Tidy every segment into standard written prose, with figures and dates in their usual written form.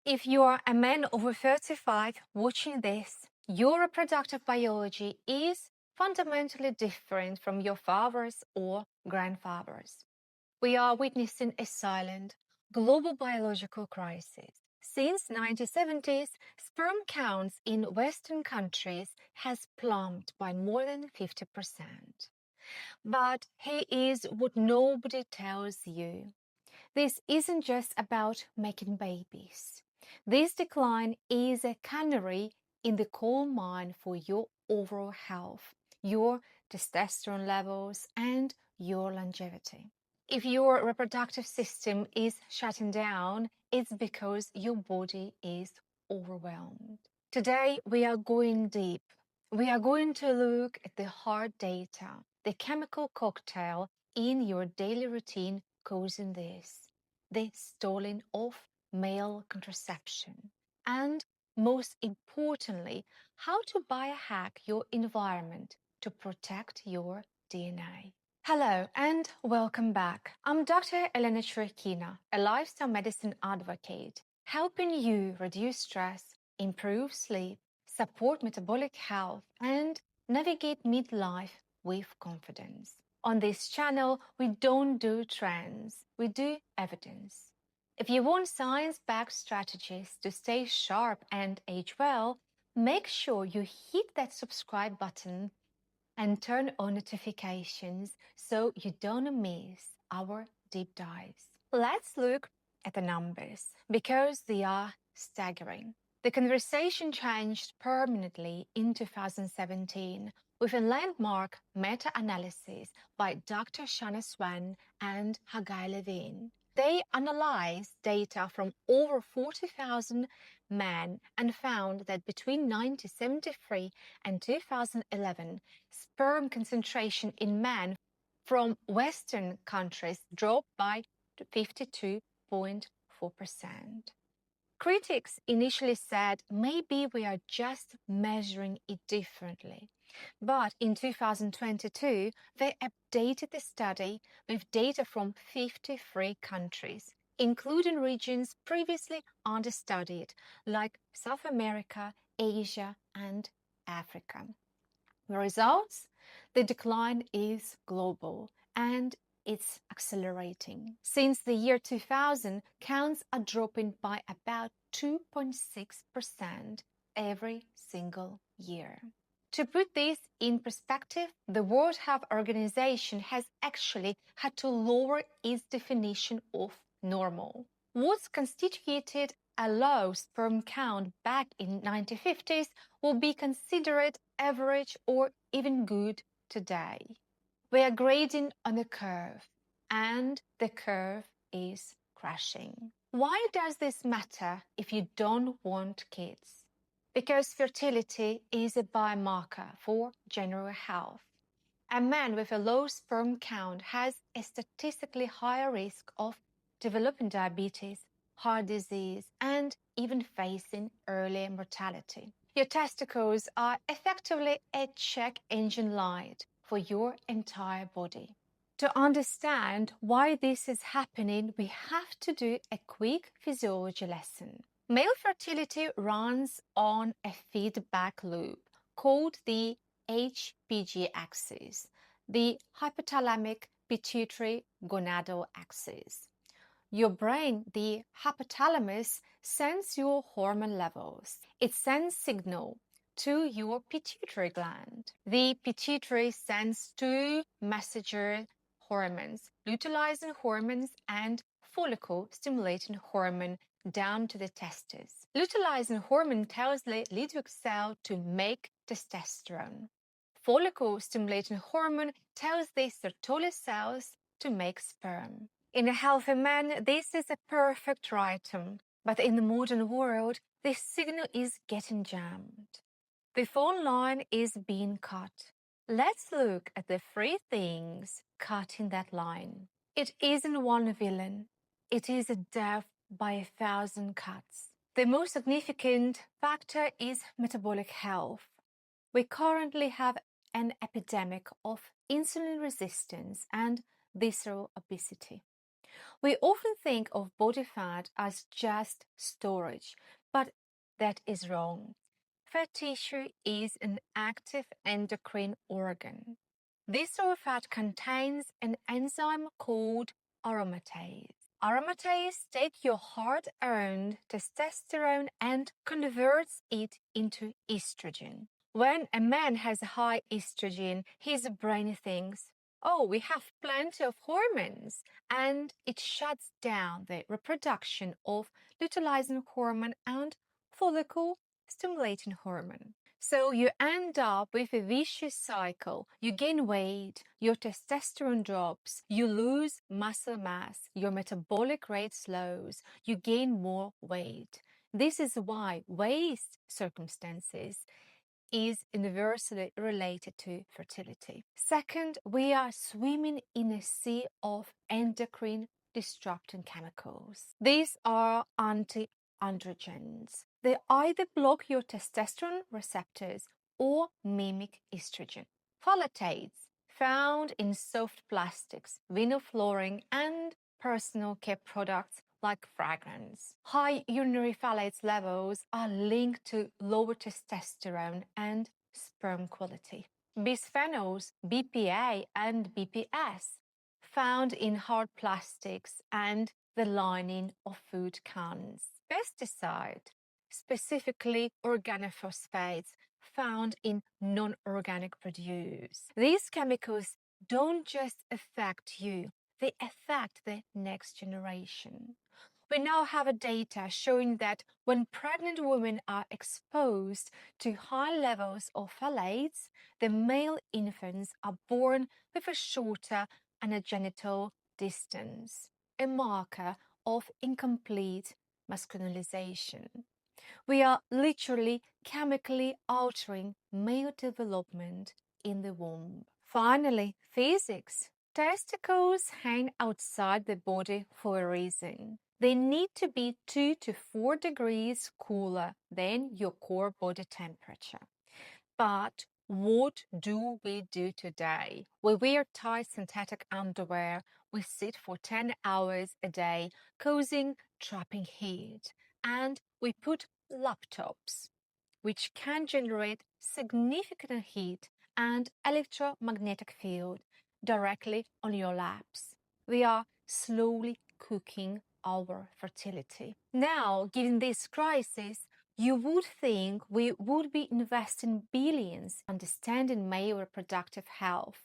If you are a man over 35 watching this, your reproductive biology is fundamentally different from your father's or grandfather's. We are witnessing a silent, global biological crisis. Since 1970s, sperm counts in Western countries has plummeted by more than 50%. But here is what nobody tells you. This isn't just about making babies. This decline is a canary in the coal mine for your overall health, your testosterone levels, and your longevity. If your reproductive system is shutting down, it's because your body is overwhelmed. Today, we are going deep. We are going to look at the hard data, the chemical cocktail in your daily routine causing this, the stalling of male contraception, and most importantly, how to biohack your environment to protect your DNA. Hello and welcome back. I'm Dr. Elena Chirikhina, a lifestyle medicine advocate, helping you reduce stress, improve sleep, support metabolic health, and navigate midlife with confidence. On this channel, we don't do trends, we do evidence. If you want science-backed strategies to stay sharp and age well, make sure you hit that subscribe button and turn on notifications so you don't miss our deep dives. Let's look at the numbers because they are staggering. The conversation changed permanently in 2017 with a landmark meta-analysis by Dr. Shanna Swan and Hagai Levine. They analyzed data from over 40,000 men and found that between 1973 and 2011, sperm concentration in men from Western countries dropped by 52.4%. Critics initially said maybe we are just measuring it differently. But in 2022, they updated the study with data from 53 countries, including regions previously understudied like South America, Asia, and Africa. The results? The decline is global and it's accelerating. Since the year 2000, counts are dropping by about 2.6% every single year. To put this in perspective, the World Health Organization has actually had to lower its definition of normal. What's constituted a low sperm count back in 1950s will be considered average or even good today. We are grading on a curve, and the curve is crashing. Why does this matter if you don't want kids? Because fertility is a biomarker for general health. A man with a low sperm count has a statistically higher risk of developing diabetes, heart disease, and even facing early mortality. Your testicles are effectively a check engine light for your entire body. To understand why this is happening, we have to do a quick physiology lesson. Male fertility runs on a feedback loop called the HPG axis, the hypothalamic pituitary gonadal axis. Your brain, the hypothalamus, sends your hormone levels. It sends signal to your pituitary gland. The pituitary sends two messenger hormones, luteinizing hormones and follicle-stimulating hormone, down to the testes. Luteinizing hormone tells the Leydig cell to make testosterone. Follicle-stimulating hormone tells the Sertoli cells to make sperm. In a healthy man, this is a perfect rhythm, but in the modern world, this signal is getting jammed. The phone line is being cut. Let's look at the three things cutting that line. It isn't one villain. It is a death by 1,000 cuts. The most significant factor is metabolic health. We currently have an epidemic of insulin resistance and visceral obesity. We often think of body fat as just storage, but that is wrong. Fat tissue is an active endocrine organ. This stored fat contains an enzyme called aromatase. Aromatase takes your hard-earned testosterone and converts it into estrogen. When a man has high estrogen, his brain thinks, oh, we have plenty of hormones, and it shuts down the reproduction of luteinizing hormone and follicle stimulating hormone. So you end up with a vicious cycle. You gain weight, your testosterone drops, you lose muscle mass, your metabolic rate slows, you gain more weight. This is why waste circumstances is inversely related to fertility. Second, we are swimming in a sea of endocrine disrupting chemicals. These are anti-androgens. They either block your testosterone receptors or mimic estrogen. Phthalates, found in soft plastics, vinyl flooring, and personal care products like fragrance. High urinary phthalates levels are linked to lower testosterone and sperm quality. Bisphenols, BPA and BPS, found in hard plastics and the lining of food cans. Pesticide, specifically organophosphates, found in non-organic produce. These chemicals don't just affect you, they affect the next generation. We now have data showing that when pregnant women are exposed to high levels of phthalates, the male infants are born with a shorter anogenital distance, a marker of incomplete masculinization. We are literally chemically altering male development in the womb. Finally, physics. Testicles hang outside the body for a reason. They need to be 2 to 4 degrees cooler than your core body temperature. But what do we do today? We wear tight synthetic underwear. We sit for 10 hours a day, causing trapping heat. And we put laptops, which can generate significant heat and electromagnetic field directly on your laps. We are slowly cooking our fertility. Now, given this crisis, you would think we would be investing billions understanding male reproductive health.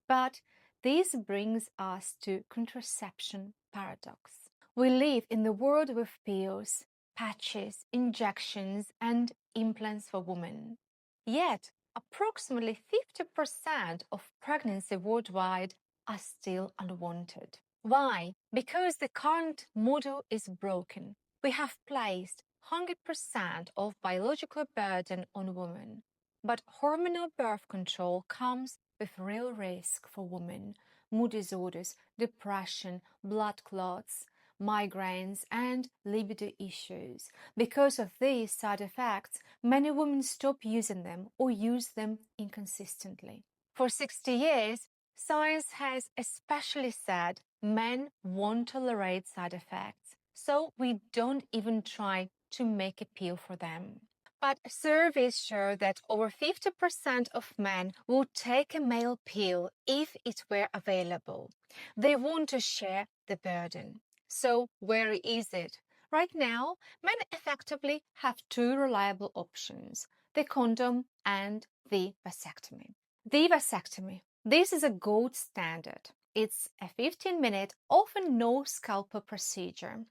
But this brings us to contraception paradox. We live in the world with pills, patches, injections, and implants for women. Yet, approximately 50% of pregnancy worldwide are still unwanted. Why? Because the current model is broken. We have placed 100% of biological burden on women. But hormonal birth control comes with real risk for women: mood disorders, depression, blood clots, migraines, and libido issues. Because of these side effects, many women stop using them or use them inconsistently. For 60 years, science has especially said men won't tolerate side effects, so we don't even try to make a pill for them. But surveys show that over 50% of men will take a male pill if it were available. They want to share the burden. So where is it? Right now, men effectively have two reliable options: the condom and the vasectomy. The vasectomy. This is a gold standard. It's a 15-minute, often no scalpel procedure.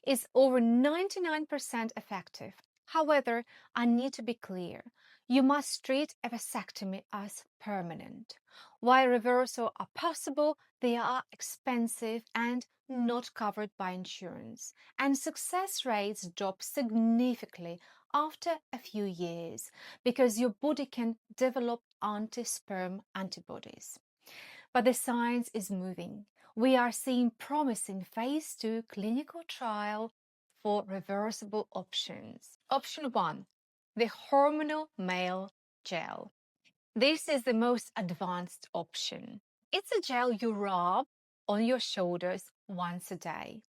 It's over 99% effective. However, I need to be clear. You must treat a vasectomy as permanent. While reversals are possible, they are expensive and not covered by insurance, and success rates drop significantly after a few years because your body can develop anti-sperm antibodies. But the science is moving. We are seeing promising phase 2 clinical trial for reversible options. Option 1, the hormonal male gel. This is the most advanced option. It's a gel you rub on your shoulders once a day.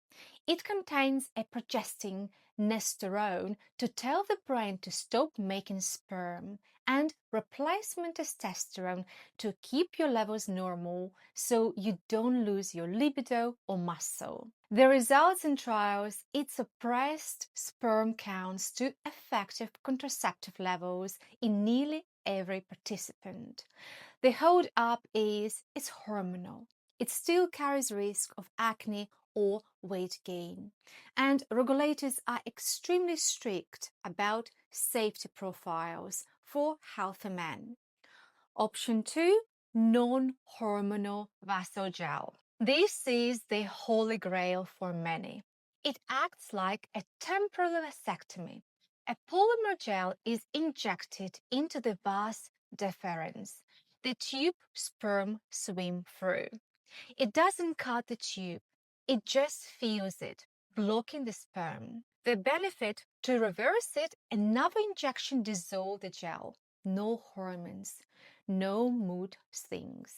It contains a progesterone to tell the brain to stop making sperm, and replacement testosterone to keep your levels normal so you don't lose your libido or muscle. The results in trials, it suppressed sperm counts to effective contraceptive levels in nearly every participant. The hold up is it's hormonal. It still carries risk of acne or weight gain. And regulators are extremely strict about safety profiles for healthy men. Option 2, non-hormonal vasogel. This is the holy grail for many. It acts like a temporal vasectomy. A polymer gel is injected into the vas deferens, the tube sperm swim through. It doesn't cut the tube, it just fills it, blocking the sperm. The benefit: to reverse it, another injection dissolves the gel. No hormones, no mood swings.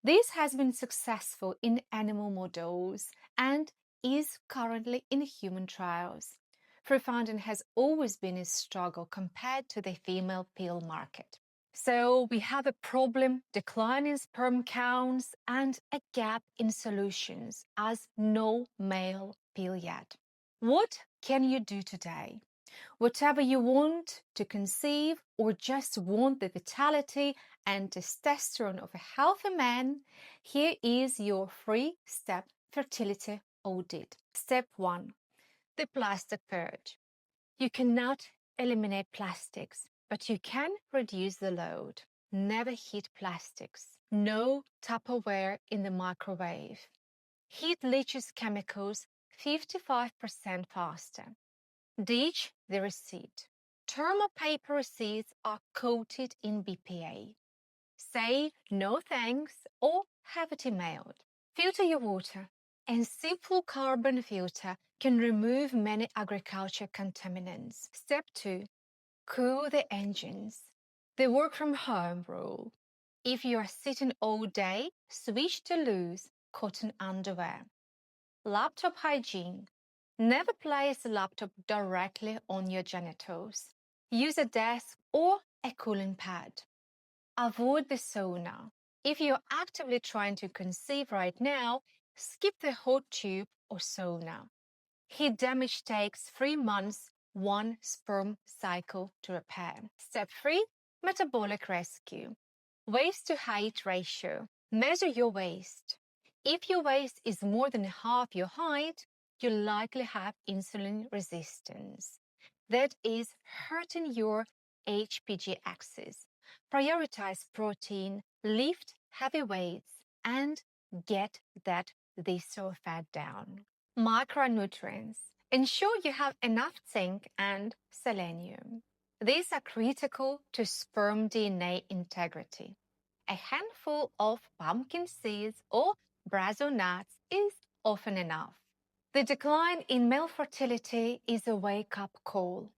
This has been successful in animal models and is currently in human trials. Crowdfunding has always been a struggle compared to the female pill market. So we have a problem, declining sperm counts, and a gap in solutions, as no male pill yet. What can you do today? Whatever you want to conceive or just want the vitality and testosterone of a healthy man, here is your 3-step fertility audit. Step 1. The plastic purge. You cannot eliminate plastics, but you can reduce the load. Never heat plastics. No Tupperware in the microwave. Heat leaches chemicals 55% faster. Ditch the receipt. Thermal paper receipts are coated in BPA. Say no thanks or have it emailed. Filter your water. A simple carbon filter can remove many agriculture contaminants. Step 2. Cool the engines. The work from home rule. If you are sitting all day, switch to loose cotton underwear. Laptop hygiene. Never place a laptop directly on your genitals. Use a desk or a cooling pad. Avoid the sauna. If you're actively trying to conceive right now, skip the hot tube or sauna. Heat damage takes 3 months, 1 sperm cycle to repair. Step 3. Metabolic rescue. Waist to height ratio. Measure your waist. If your waist is more than half your height, you likely have insulin resistance. That is hurting your HPG axis. Prioritize protein, lift heavy weights, and get that visceral fat down. Micronutrients. Ensure you have enough zinc and selenium. These are critical to sperm DNA integrity. A handful of pumpkin seeds or brazil nuts is often enough. The decline in male fertility is a wake-up call.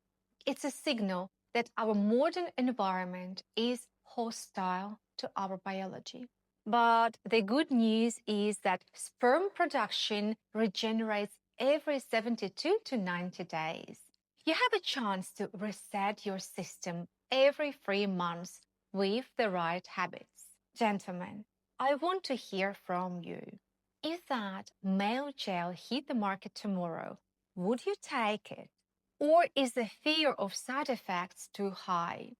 It's a signal that our modern environment is hostile to our biology. But the good news is that sperm production regenerates every 72 to 90 days. You have a chance to reset your system every 3 months with the right habits. Gentlemen, I want to hear from you. If that male gel hit the market tomorrow, would you take it? Or is the fear of side effects too high?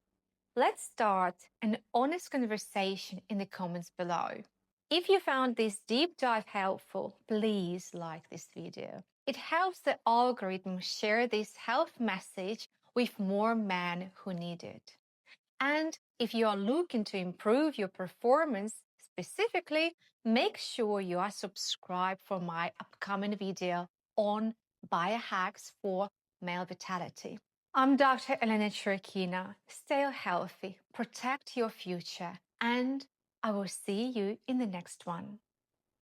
Let's start an honest conversation in the comments below. If you found this deep dive helpful, please like this video. It helps the algorithm share this health message with more men who need it. And if you are looking to improve your performance specifically, make sure you are subscribed for my upcoming video on biohacks for male vitality. I'm Dr. Elena Chirikhina. Stay healthy, protect your future, and I will see you in the next one.